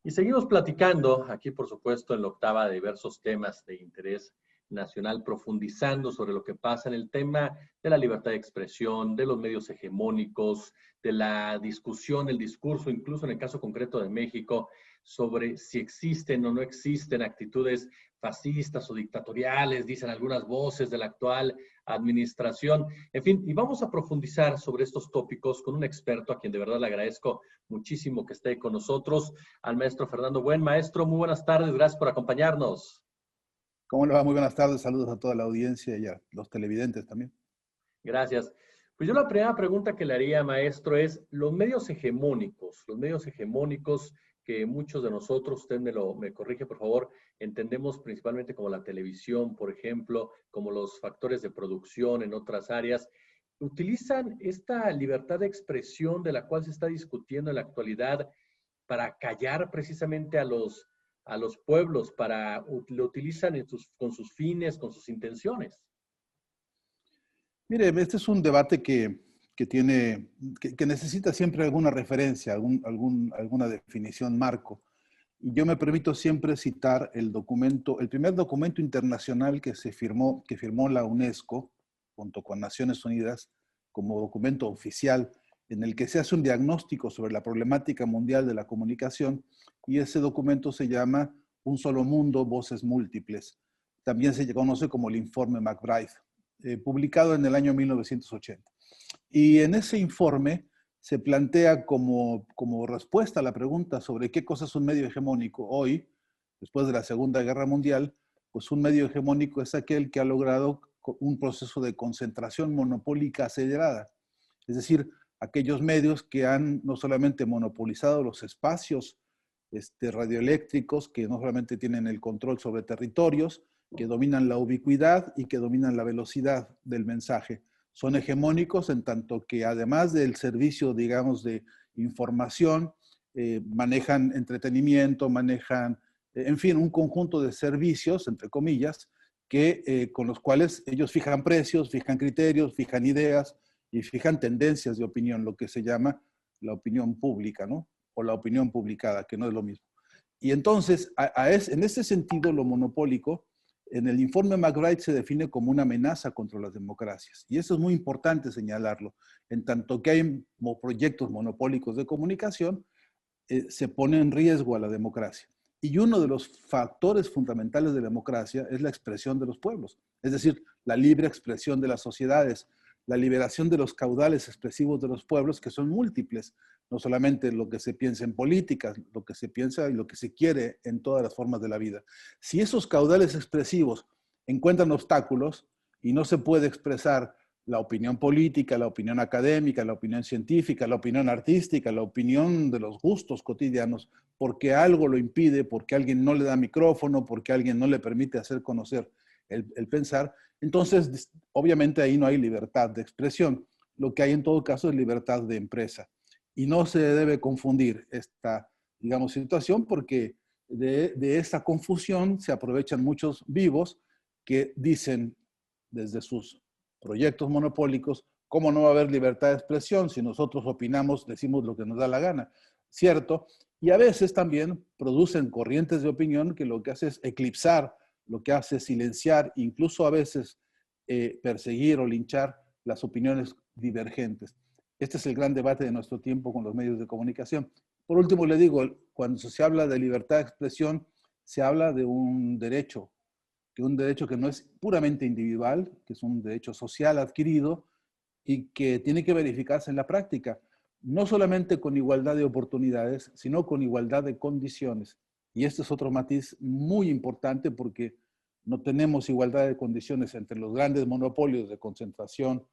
Y seguimos platicando aquí, por supuesto, en la octava de diversos temas de interés nacional, profundizando sobre lo que pasa en el tema de la libertad de expresión, de los medios hegemónicos, de la discusión, el discurso, incluso en el caso concreto de México, sobre si existen o no existen actitudes fascistas o dictatoriales, dicen algunas voces de la actual administración. En fin, y vamos a profundizar sobre estos tópicos con un experto a quien de verdad le agradezco muchísimo que esté con nosotros, al maestro Fernando Buen. Maestro, muy buenas tardes, gracias por acompañarnos. ¿Cómo le va? Muy buenas tardes, saludos a toda la audiencia y a los televidentes también. Gracias. Pues yo la primera pregunta que le haría, maestro, es los medios hegemónicos que muchos de nosotros, usted me corrige por favor, entendemos principalmente como la televisión, por ejemplo, como los factores de producción en otras áreas, utilizan esta libertad de expresión de la cual se está discutiendo en la actualidad para callar precisamente a los pueblos, lo utilizan con sus fines, con sus intenciones. Mire, este es un debate que necesita siempre alguna referencia, alguna definición, marco. Y yo me permito siempre citar el primer documento internacional que firmó la UNESCO, junto con Naciones Unidas, como documento oficial, en el que se hace un diagnóstico sobre la problemática mundial de la comunicación, y ese documento se llama Un solo mundo, voces múltiples. También se conoce como el informe McBride, publicado en el año 1980. Y en ese informe se plantea como respuesta a la pregunta sobre qué cosa es un medio hegemónico hoy, después de la Segunda Guerra Mundial, pues un medio hegemónico es aquel que ha logrado un proceso de concentración monopólica acelerada. Es decir, aquellos medios que han no solamente monopolizado los espacios radioeléctricos, que no solamente tienen el control sobre territorios, que dominan la ubicuidad y que dominan la velocidad del mensaje. Son hegemónicos en tanto que además del servicio, digamos, de información, manejan entretenimiento, manejan, en fin, un conjunto de servicios, entre comillas, con los cuales ellos fijan precios, fijan criterios, fijan ideas y fijan tendencias de opinión, lo que se llama la opinión pública, ¿no? O la opinión publicada, que no es lo mismo. Y entonces, en ese sentido, lo monopólico, en el informe McBride se define como una amenaza contra las democracias. Y eso es muy importante señalarlo. En tanto que hay proyectos monopólicos de comunicación, se pone en riesgo a la democracia. Y uno de los factores fundamentales de la democracia es la expresión de los pueblos, es decir, la libre expresión de las sociedades, la liberación de los caudales expresivos de los pueblos, que son múltiples, no solamente lo que se piensa en políticas, lo que se piensa y lo que se quiere en todas las formas de la vida. Si esos caudales expresivos encuentran obstáculos y no se puede expresar la opinión política, la opinión académica, la opinión científica, la opinión artística, la opinión de los gustos cotidianos, porque algo lo impide, porque alguien no le da micrófono, porque alguien no le permite hacer conocer el pensar, entonces obviamente ahí no hay libertad de expresión. Lo que hay en todo caso es libertad de empresa. Y no se debe confundir esta, digamos, situación porque de esta confusión se aprovechan muchos vivos que dicen desde sus proyectos monopólicos, ¿cómo no va a haber libertad de expresión si nosotros opinamos, decimos lo que nos da la gana? ¿Cierto? Y a veces también producen corrientes de opinión que lo que hace es eclipsar, lo que hace es silenciar, incluso a veces perseguir o linchar las opiniones divergentes. Este es el gran debate de nuestro tiempo con los medios de comunicación. Por último, le digo, cuando se habla de libertad de expresión, se habla de un derecho que no es puramente individual, que es un derecho social adquirido y que tiene que verificarse en la práctica, no solamente con igualdad de oportunidades, sino con igualdad de condiciones. Y este es otro matiz muy importante porque no tenemos igualdad de condiciones entre los grandes monopolios de concentración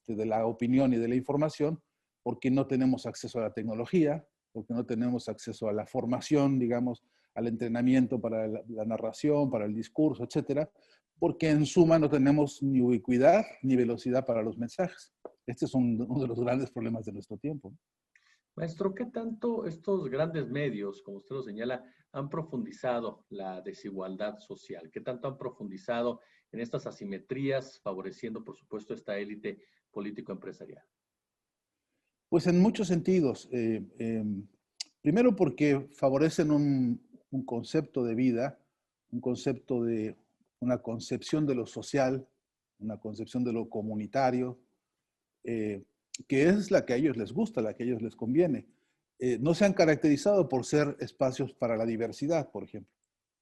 de la opinión y de la información, porque no tenemos acceso a la tecnología, porque no tenemos acceso a la formación, digamos, al entrenamiento para la narración, para el discurso, etcétera, porque en suma no tenemos ni ubicuidad ni velocidad para los mensajes. Este es uno de los grandes problemas de nuestro tiempo. Maestro, ¿qué tanto estos grandes medios, como usted lo señala, han profundizado la desigualdad social? ¿Qué tanto han profundizado en estas asimetrías, favoreciendo, por supuesto, esta élite político-empresarial? Pues en muchos sentidos. Primero porque favorecen un concepto de vida, un concepto de una concepción de lo social, una concepción de lo comunitario, eh, que es la que a ellos les gusta, la que a ellos les conviene. No se han caracterizado por ser espacios para la diversidad, por ejemplo.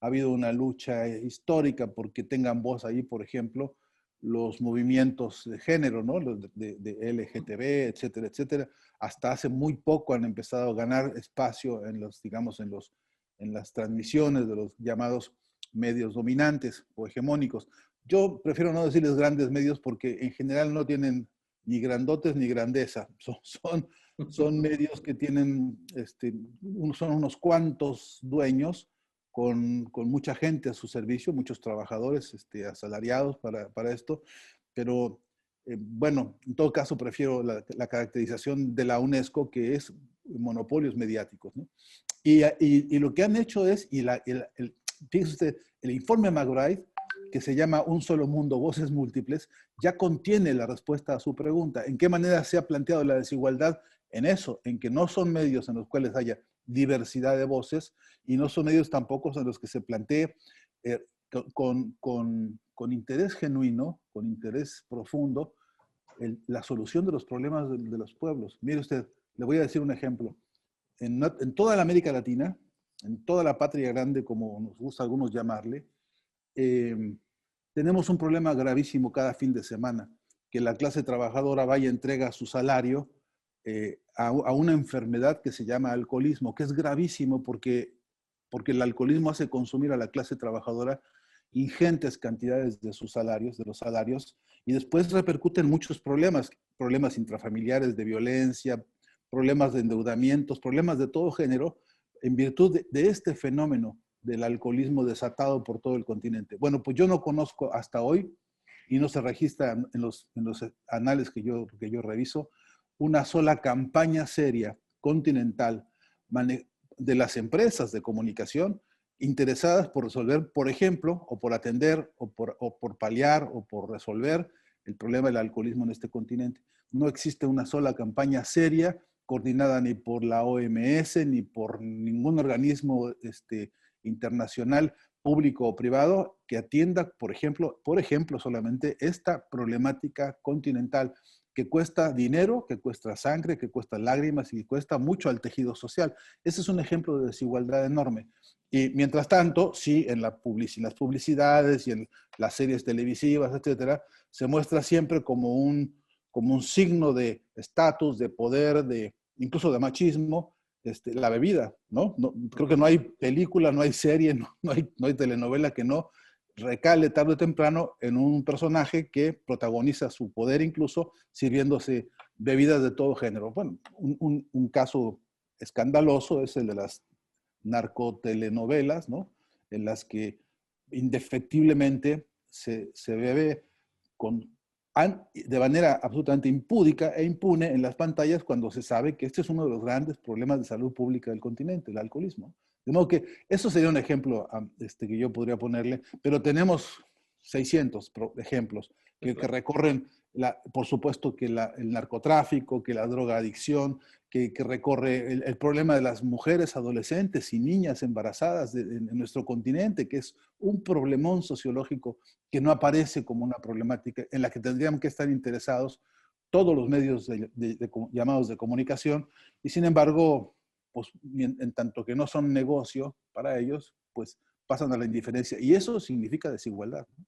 Ha habido una lucha histórica porque tengan voz ahí, por ejemplo, los movimientos de género, ¿no? Los de LGTB, etcétera, etcétera. Hasta hace muy poco han empezado a ganar espacio en los, digamos, en las transmisiones de los llamados medios dominantes o hegemónicos. Yo prefiero no decirles grandes medios porque en general no tienen ni grandotes ni grandeza. Son medios que tienen, son unos cuantos dueños con mucha gente a su servicio, muchos trabajadores asalariados para esto, pero bueno, en todo caso prefiero la caracterización de la UNESCO, que es monopolios mediáticos, ¿no? Y lo que han hecho es, fíjese usted, el informe McBride, que se llama Un solo mundo, voces múltiples, ya contiene la respuesta a su pregunta. ¿En qué manera se ha planteado la desigualdad? En eso, en que no son medios en los cuales haya diversidad de voces y no son medios tampoco en los que se plantee con interés genuino, con interés profundo, la solución de los problemas de los pueblos. Mire usted, le voy a decir un ejemplo. En toda la América Latina, en toda la patria grande, como nos gusta a algunos llamarle, tenemos un problema gravísimo cada fin de semana, que la clase trabajadora vaya y entrega su salario a una enfermedad que se llama alcoholismo, que es gravísimo porque el alcoholismo hace consumir a la clase trabajadora ingentes cantidades de sus salarios, de los salarios, y después repercuten muchos problemas, problemas intrafamiliares de violencia, problemas de endeudamientos, problemas de todo género, en virtud de este fenómeno del alcoholismo desatado por todo el continente. Bueno, pues yo no conozco hasta hoy, y no se registra en los anales que yo reviso, una sola campaña seria, continental, de las empresas de comunicación interesadas por resolver, por ejemplo, o por atender, o por paliar, o por resolver el problema del alcoholismo en este continente. No existe una sola campaña seria, coordinada ni por la OMS, ni por ningún organismo internacional, público o privado, que atienda, por ejemplo, solamente esta problemática continental que cuesta dinero, que cuesta sangre, que cuesta lágrimas y que cuesta mucho al tejido social. Ese es un ejemplo de desigualdad enorme. Y mientras tanto, sí, en las publicidades y en las series televisivas, etcétera, se muestra siempre como un signo de estatus, de poder, incluso de machismo, la bebida, ¿no? Creo que no hay película, no hay serie, no hay telenovela que no recale tarde o temprano en un personaje que protagoniza su poder incluso sirviéndose bebidas de todo género. Bueno, un caso escandaloso es el de las narcotelenovelas, ¿no? En las que indefectiblemente se bebe de manera absolutamente impúdica e impune en las pantallas cuando se sabe que este es uno de los grandes problemas de salud pública del continente, el alcoholismo. De modo que eso sería un ejemplo que yo podría ponerle, pero tenemos 600 ejemplos que recorren, por supuesto, que el narcotráfico, que la drogadicción, que recorre el problema de las mujeres, adolescentes y niñas embarazadas en nuestro continente, que es un problemón sociológico que no aparece como una problemática en la que tendrían que estar interesados todos los medios llamados de comunicación, y sin embargo, pues, en tanto que no son negocio para ellos, pues pasan a la indiferencia, y eso significa desigualdad, ¿no?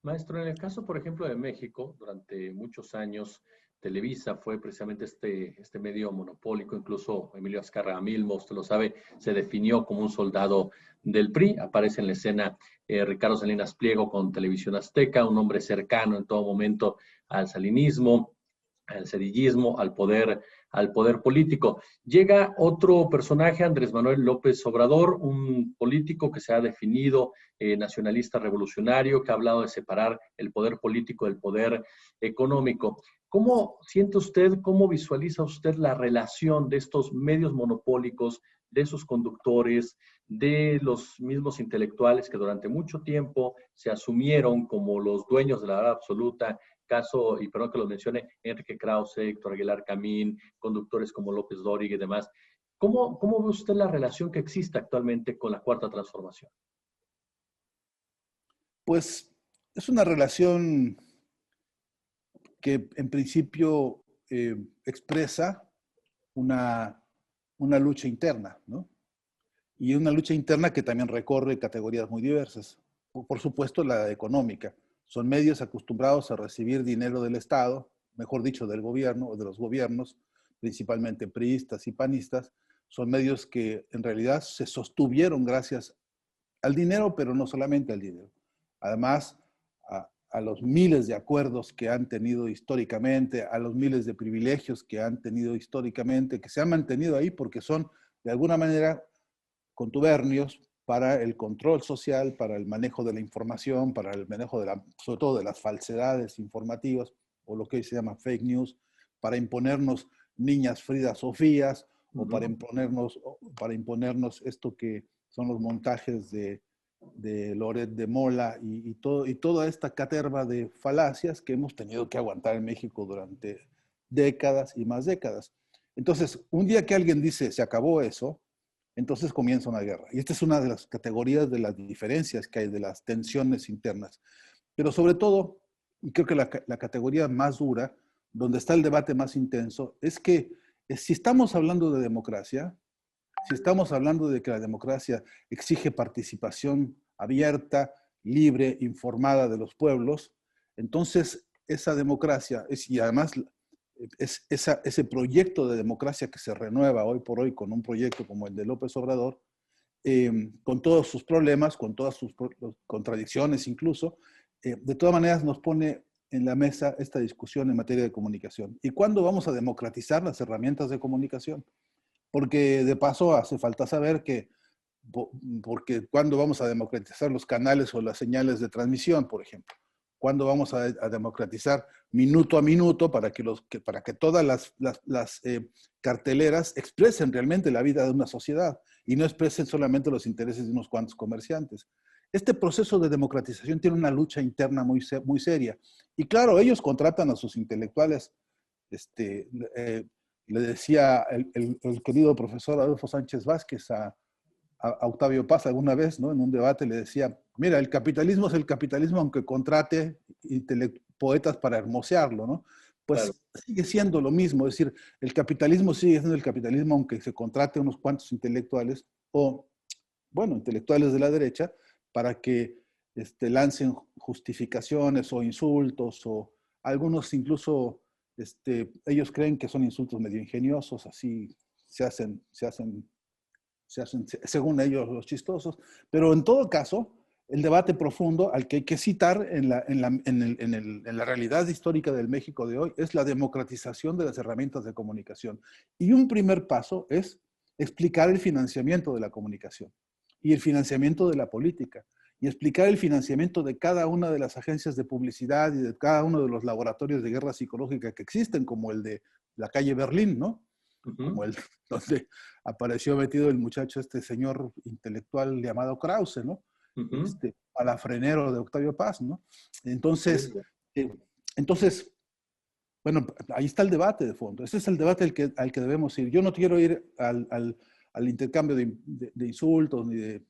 Maestro, en el caso, por ejemplo, de México, durante muchos años, Televisa fue precisamente este medio monopólico, incluso Emilio Azcárraga Milmo, usted lo sabe, se definió como un soldado del PRI, aparece en la escena Ricardo Salinas Pliego con Televisión Azteca, un hombre cercano en todo momento al salinismo, al cedillismo, al poder político. Llega otro personaje, Andrés Manuel López Obrador, un político que se ha definido nacionalista revolucionario, que ha hablado de separar el poder político del poder económico. ¿Cómo siente usted, cómo visualiza usted la relación de estos medios monopólicos, de sus conductores, de los mismos intelectuales que durante mucho tiempo se asumieron como los dueños de la verdad absoluta? Caso, y perdón que lo mencione, Enrique Krause, Héctor Aguilar Camín, conductores como López Dóriga y demás. ¿Cómo ve usted la relación que existe actualmente con la Cuarta Transformación? Pues es una relación que en principio expresa una, una lucha interna, ¿no? Y una lucha interna que también recorre categorías muy diversas. Por supuesto, la económica. Son medios acostumbrados a recibir dinero del Estado, mejor dicho, del gobierno o de los gobiernos, principalmente priistas y panistas. Son medios que en realidad se sostuvieron gracias al dinero, pero no solamente al dinero. Además, a los miles de acuerdos que han tenido históricamente, a los miles de privilegios que han tenido históricamente, que se han mantenido ahí porque son, de alguna manera, contubernios para el control social, para el manejo de la información, para el manejo de sobre todo de las falsedades informativas, o lo que hoy se llama fake news, para imponernos niñas Frida Sofías, o para imponernos esto que son los montajes de Loret de Mola y toda esta caterva de falacias que hemos tenido que aguantar en México durante décadas y más décadas. Entonces, un día que alguien dice, se acabó eso, entonces comienza una guerra. Y esta es una de las categorías de las diferencias que hay, de las tensiones internas. Pero sobre todo, y creo que la categoría más dura, donde está el debate más intenso, es que si estamos hablando de democracia, si estamos hablando de que la democracia exige participación abierta, libre, informada de los pueblos, entonces esa democracia, y además ese proyecto de democracia que se renueva hoy por hoy con un proyecto como el de López Obrador, con todos sus problemas, con todas sus contradicciones incluso, de todas maneras nos pone en la mesa esta discusión en materia de comunicación. ¿Y cuándo vamos a democratizar las herramientas de comunicación? Porque de paso hace falta saber que, porque cuándo vamos a democratizar los canales o las señales de transmisión, por ejemplo. ¿Cuándo vamos a democratizar minuto a minuto para que todas las carteleras expresen realmente la vida de una sociedad y no expresen solamente los intereses de unos cuantos comerciantes? Este proceso de democratización tiene una lucha interna muy seria. Y claro, ellos contratan a sus intelectuales. Le decía el querido profesor Adolfo Sánchez Vázquez a Octavio Paz alguna vez, ¿no? En un debate le decía, mira, el capitalismo es el capitalismo aunque contrate poetas para hermosearlo, ¿no? Pues Claro. sigue siendo lo mismo, es decir, el capitalismo sigue siendo el capitalismo aunque se contrate unos cuantos intelectuales o, bueno, intelectuales de la derecha para que lancen justificaciones o insultos o algunos incluso ellos creen que son insultos medio ingeniosos, así se hacen, según ellos, los chistosos. Pero en todo caso, el debate profundo al que hay que citar en la realidad histórica del México de hoy es la democratización de las herramientas de comunicación. Y un primer paso es explicar el financiamiento de la comunicación y el financiamiento de la política y explicar el financiamiento de cada una de las agencias de publicidad y de cada uno de los laboratorios de guerra psicológica que existen, como el de la calle Berlín, ¿no? Como el donde apareció metido el muchacho, este señor intelectual llamado Krause, ¿no? Palafrenero de Octavio Paz, ¿no? Entonces, entonces, bueno, ahí está el debate de fondo. Ese es el debate al que debemos ir. Yo no quiero ir al intercambio de insultos ni de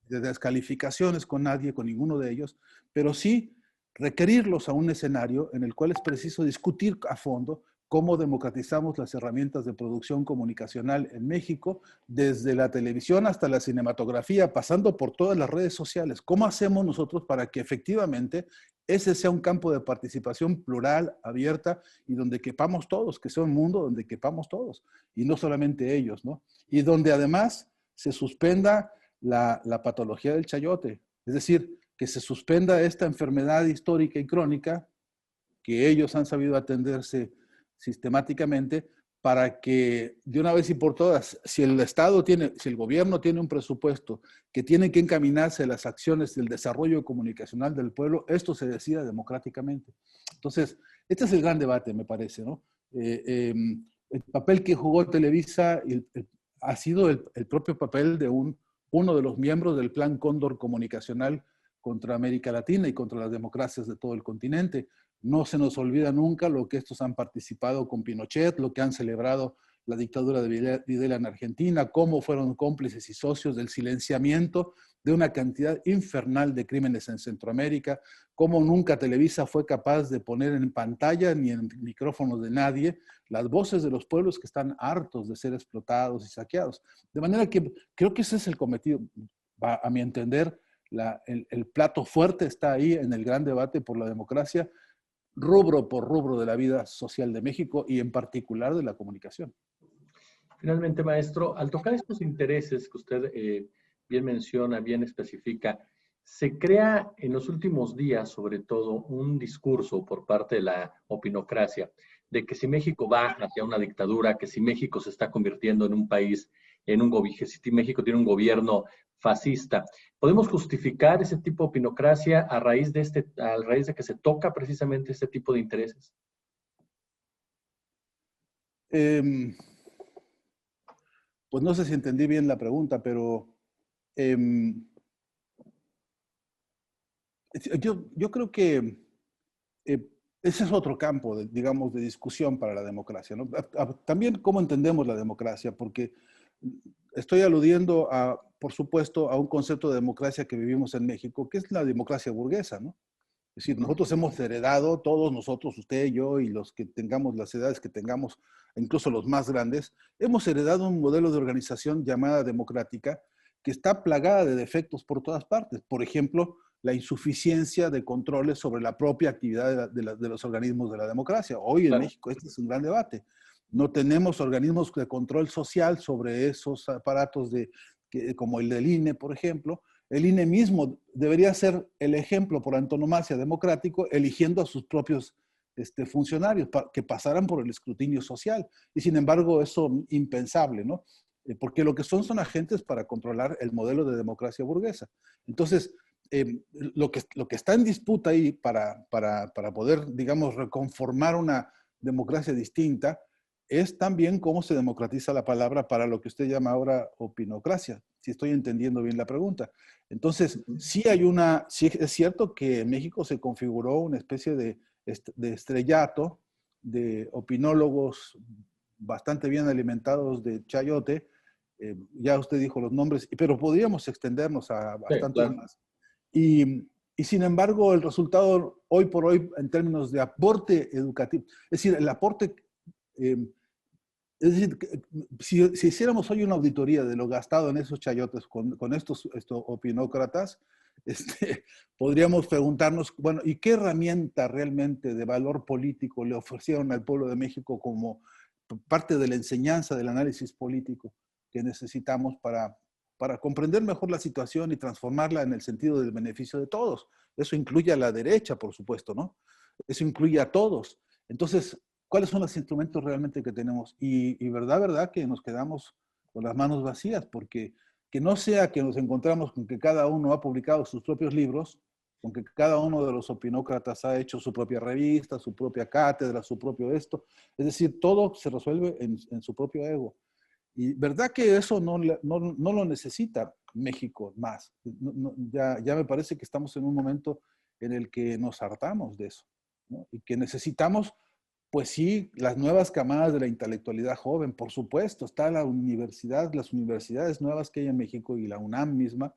descalificaciones con nadie, con ninguno de ellos, pero sí requerirlos a un escenario en el cual es preciso discutir a fondo cómo democratizamos las herramientas de producción comunicacional en México, desde la televisión hasta la cinematografía, pasando por todas las redes sociales. ¿Cómo hacemos nosotros para que efectivamente ese sea un campo de participación plural, abierta y donde quepamos todos, que sea un mundo donde quepamos todos y no solamente ellos, ¿no? Y donde además se suspenda la patología del chayote, es decir, que se suspenda esta enfermedad histórica y crónica que ellos han sabido atenderse sistemáticamente para que de una vez y por todas, si el gobierno tiene un presupuesto que tiene que encaminarse a las acciones del desarrollo comunicacional del pueblo, esto se decida democráticamente. Entonces, este es el gran debate, me parece, ¿no? El papel que jugó Televisa ha sido el propio papel de uno de los miembros del Plan Cóndor Comunicacional contra América Latina y contra las democracias de todo el continente. No se nos olvida nunca lo que estos han participado con Pinochet, lo que han celebrado la dictadura de Videla en Argentina, cómo fueron cómplices y socios del silenciamiento de una cantidad infernal de crímenes en Centroamérica, cómo nunca Televisa fue capaz de poner en pantalla ni en micrófonos de nadie las voces de los pueblos que están hartos de ser explotados y saqueados. De manera que creo que ese es el cometido, a mi entender, el plato fuerte está ahí en el gran debate por la democracia, rubro por rubro de la vida social de México y en particular de la comunicación. Finalmente, maestro, al tocar estos intereses que usted bien menciona, bien especifica, se crea en los últimos días, sobre todo, un discurso por parte de la opinocracia de que si México va hacia una dictadura, que si México se está convirtiendo en un país, que si México tiene un gobierno fascista. ¿Podemos justificar ese tipo de opinocracia a raíz de que se toca precisamente este tipo de intereses? Pues no sé si entendí bien la pregunta, pero yo creo que ese es otro campo, digamos, de discusión para la democracia, ¿no? También cómo entendemos la democracia, porque estoy aludiendo, por supuesto, a un concepto de democracia que vivimos en México, que es la democracia burguesa, ¿no? Es decir, nosotros hemos heredado, todos nosotros, usted, yo y los que tengamos las edades que tengamos, incluso los más grandes, hemos heredado un modelo de organización llamada democrática que está plagada de defectos por todas partes. Por ejemplo, la insuficiencia de controles sobre la propia actividad de los organismos de la democracia. Hoy en México este es un gran debate. No tenemos organismos de control social sobre esos aparatos como el del INE, por ejemplo. El INE mismo debería ser el ejemplo por antonomasia democrático, eligiendo a sus propios funcionarios que pasaran por el escrutinio social. Y sin embargo, eso impensable, ¿no? Porque lo que son agentes para controlar el modelo de democracia burguesa. Entonces, lo que está en disputa ahí para poder, digamos, reconformar una democracia distinta es también cómo se democratiza la palabra para lo que usted llama ahora opinocracia, si estoy entendiendo bien la pregunta. Entonces, sí es cierto que en México se configuró una especie de estrellato de opinólogos bastante bien alimentados de chayote, ya usted dijo los nombres, pero podríamos extendernos a bastantes más. Y sin embargo, el resultado hoy por hoy, en términos de aporte educativo, es decir, el aporte, es decir, si hiciéramos hoy una auditoría de lo gastado en esos chayotes con estos opinócratas, podríamos preguntarnos, bueno, ¿y qué herramienta realmente de valor político le ofrecieron al pueblo de México como parte de la enseñanza del análisis político que necesitamos para comprender mejor la situación y transformarla en el sentido del beneficio de todos? Eso incluye a la derecha, por supuesto, ¿no? Eso incluye a todos. Entonces, ¿cuáles son los instrumentos realmente que tenemos? Y verdad que nos quedamos con las manos vacías, porque que no sea que nos encontramos con que cada uno ha publicado sus propios libros, con que cada uno de los opinócratas ha hecho su propia revista, su propia cátedra, su propio esto. Es decir, todo se resuelve en su propio ego. Y verdad que eso no lo necesita México más. Ya me parece que estamos en un momento en el que nos hartamos de eso, ¿no? Y que necesitamos, pues sí, las nuevas camadas de la intelectualidad joven, por supuesto. Está las universidades nuevas que hay en México y la UNAM misma,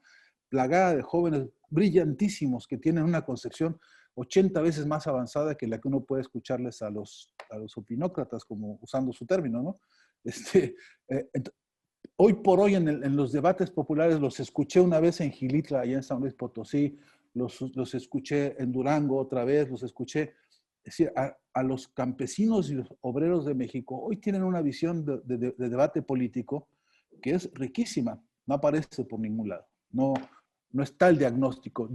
plagada de jóvenes brillantísimos que tienen una concepción 80 veces más avanzada que la que uno puede escucharles a los opinócratas, como usando su término, ¿no? Hoy por hoy en los debates populares los escuché una vez en Gilitla, allá en San Luis Potosí, los escuché en Durango otra vez, los escuché. Es decir, a los campesinos y los obreros de México hoy tienen una visión de debate político que es riquísima, no aparece por ningún lado, no está el diagnóstico.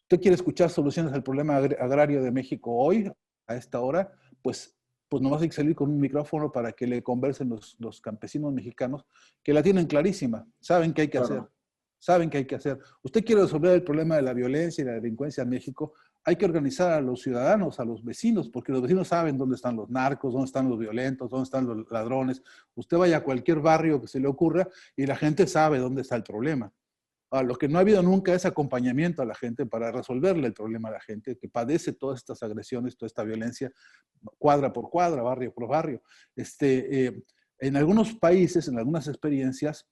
¿Usted quiere escuchar soluciones al problema agrario de México hoy, a esta hora? Pues nomás hay que salir con un micrófono para que le conversen los campesinos mexicanos, que la tienen clarísima, saben qué hay que hacer, saben qué hay que hacer. Usted quiere resolver el problema de la violencia y la delincuencia en México, hay que organizar a los ciudadanos, a los vecinos, porque los vecinos saben dónde están los narcos, dónde están los violentos, dónde están los ladrones. Usted vaya a cualquier barrio que se le ocurra y la gente sabe dónde está el problema. Lo que no ha habido nunca es acompañamiento a la gente para resolverle el problema a la gente que padece todas estas agresiones, toda esta violencia, cuadra por cuadra, barrio por barrio. En algunos países, en algunas experiencias,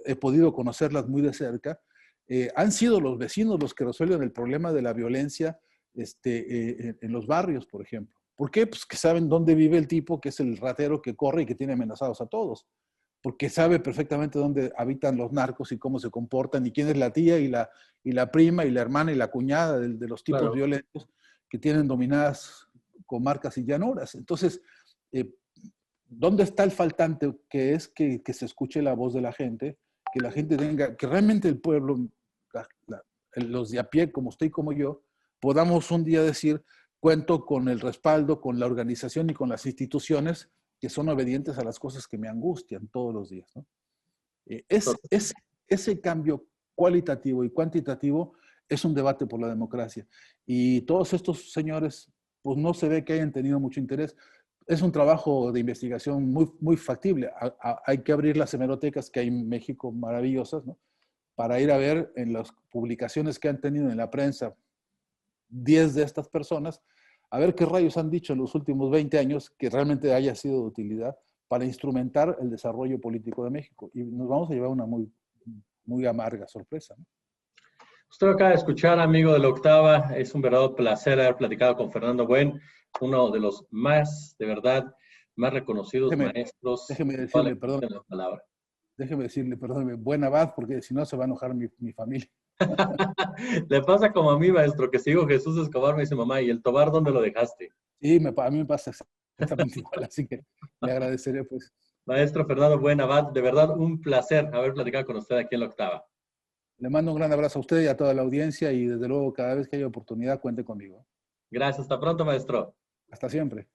he podido conocerlas muy de cerca, han sido los vecinos los que resuelven el problema de la violencia en los barrios, por ejemplo. ¿Por qué? Pues que saben dónde vive el tipo, que es el ratero que corre y que tiene amenazados a todos. Porque sabe perfectamente dónde habitan los narcos y cómo se comportan y quién es la tía y la prima y la hermana y la cuñada de los tipos Claro. violentos que tienen dominadas comarcas y llanuras. Entonces, ¿dónde está el faltante? Que es que se escuche la voz de la gente, que la gente tenga, que realmente el pueblo, los de a pie como usted y como yo, podamos un día decir, cuento con el respaldo, con la organización y con las instituciones que son obedientes a las cosas que me angustian todos los días, ¿no? Ese cambio cualitativo y cuantitativo es un debate por la democracia. Y todos estos señores, pues no se ve que hayan tenido mucho interés. Es un trabajo de investigación muy, muy factible. Hay que abrir las hemerotecas que hay en México maravillosas, ¿no? Para ir a ver en las publicaciones que han tenido en la prensa 10 de estas personas, a ver qué rayos han dicho en los últimos 20 años que realmente haya sido de utilidad para instrumentar el desarrollo político de México. Y nos vamos a llevar una muy, muy amarga sorpresa, ¿no? Usted acaba de escuchar, amigo de la Octava. Es un verdadero placer haber platicado con Fernando Buen, uno de los más, de verdad, más reconocidos maestros déjeme de toda la decirle, perdón, extensión de la palabra. déjeme decirle, perdóneme, buen abad, porque si no se va a enojar mi familia. Le pasa como a mí, maestro, que sigo Jesús Escobar, me dice mamá, ¿y el Tobar dónde lo dejaste? Sí, a mí me pasa exactamente igual, así que le agradeceré, pues. Maestro Fernando Buen Abad, de verdad un placer haber platicado con usted aquí en la Octava. Le mando un gran abrazo a usted y a toda la audiencia y desde luego cada vez que haya oportunidad cuente conmigo. Gracias, hasta pronto, maestro. Hasta siempre.